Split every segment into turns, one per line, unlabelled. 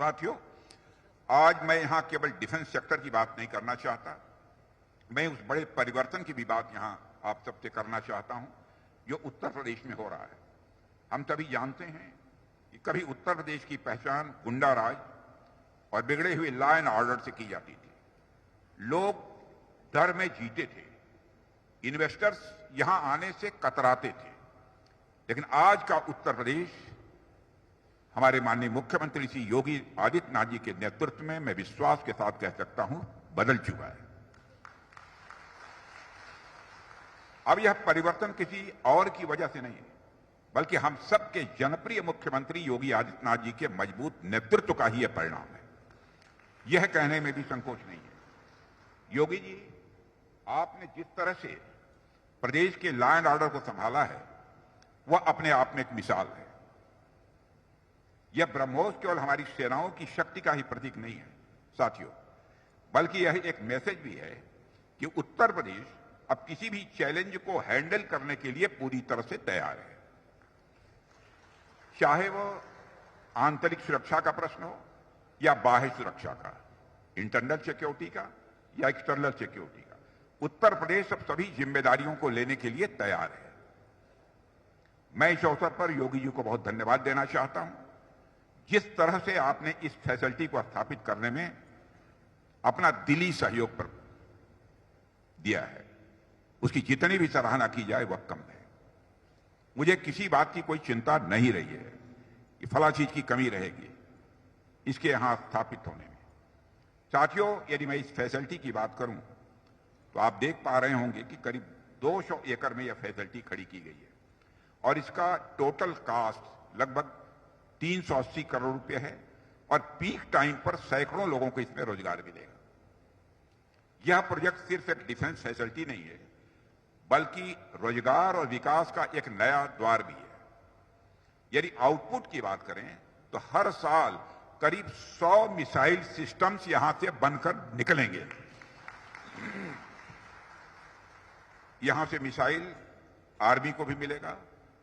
साथियों, आज मैं यहां केवल डिफेंस सेक्टर की बात नहीं करना चाहता, मैं उस बड़े परिवर्तन की भी बात यहां आप सबसे करना चाहता हूं जो उत्तर प्रदेश में हो रहा है। हम सभी जानते हैं कि कभी उत्तर प्रदेश की पहचान गुंडा राज और बिगड़े हुए लॉ एंड ऑर्डर से की जाती थी। लोग डर में जीते थे, इन्वेस्टर्स यहां आने से कतराते थे। लेकिन आज का उत्तर प्रदेश हमारे माननीय मुख्यमंत्री श्री योगी आदित्यनाथ जी के नेतृत्व में मैं विश्वास के साथ कह सकता हूं बदल चुका है। अब यह परिवर्तन किसी और की वजह से नहीं है, बल्कि हम सबके जनप्रिय मुख्यमंत्री योगी आदित्यनाथ जी के मजबूत नेतृत्व का ही यह परिणाम है। यह कहने में भी संकोच नहीं है। योगी जी, आपने जिस तरह से प्रदेश के लॉ एंड ऑर्डर को संभाला है वह अपने आप में एक मिसाल है। यह ब्रह्मोस केवल हमारी सेनाओं की शक्ति का ही प्रतीक नहीं है साथियों, बल्कि यह एक मैसेज भी है कि उत्तर प्रदेश अब किसी भी चैलेंज को हैंडल करने के लिए पूरी तरह से तैयार है। चाहे वह आंतरिक सुरक्षा का प्रश्न हो या बाह्य सुरक्षा का, इंटरनल सिक्योरिटी का या एक्सटर्नल सिक्योरिटी का, उत्तर प्रदेश अब सभी जिम्मेदारियों को लेने के लिए तैयार है। मैं इस अवसर पर योगी जी को बहुत धन्यवाद देना चाहता हूं। जिस तरह से आपने इस फैसिलिटी को स्थापित करने में अपना दिली सहयोग पर दिया है, उसकी जितनी भी सराहना की जाए वह कम है। मुझे किसी बात की कोई चिंता नहीं रही है कि फला चीज की कमी रहेगी इसके यहां स्थापित होने में। साथियों, यदि मैं इस फैसिलिटी की बात करूं तो आप देख पा रहे होंगे कि करीब 200 एकड़ में यह फैसिलिटी खड़ी की गई है और इसका टोटल कास्ट लगभग 380 करोड़ रुपए है और पीक टाइम पर सैकड़ों लोगों को इसमें रोजगार मिलेगा। यह प्रोजेक्ट सिर्फ एक डिफेंस फैसिलिटी नहीं है, बल्कि रोजगार और विकास का एक नया द्वार भी है। यदि आउटपुट की बात करें तो हर साल करीब 100 मिसाइल सिस्टम्स यहां से बनकर निकलेंगे। यहां से मिसाइल आर्मी को भी मिलेगा,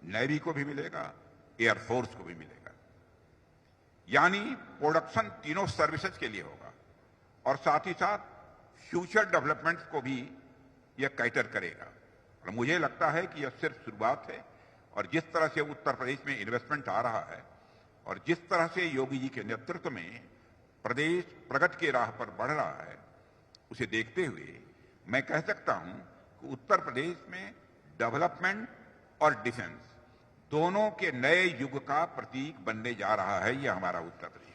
नेवी को भी मिलेगा, एयरफोर्स को भी मिलेगा। यानी प्रोडक्शन तीनों सर्विसेज के लिए होगा और साथ ही साथ फ्यूचर डेवलपमेंट को भी यह कैटर करेगा। और मुझे लगता है कि यह सिर्फ शुरुआत है और जिस तरह से उत्तर प्रदेश में इन्वेस्टमेंट आ रहा है और जिस तरह से योगी जी के नेतृत्व में प्रदेश प्रगति की राह पर बढ़ रहा है, उसे देखते हुए मैं कह सकता हूं कि उत्तर प्रदेश में डेवलपमेंट और डिफेंस दोनों के नए युग का प्रतीक बनने जा रहा है यह हमारा उत्तर प्रदेश।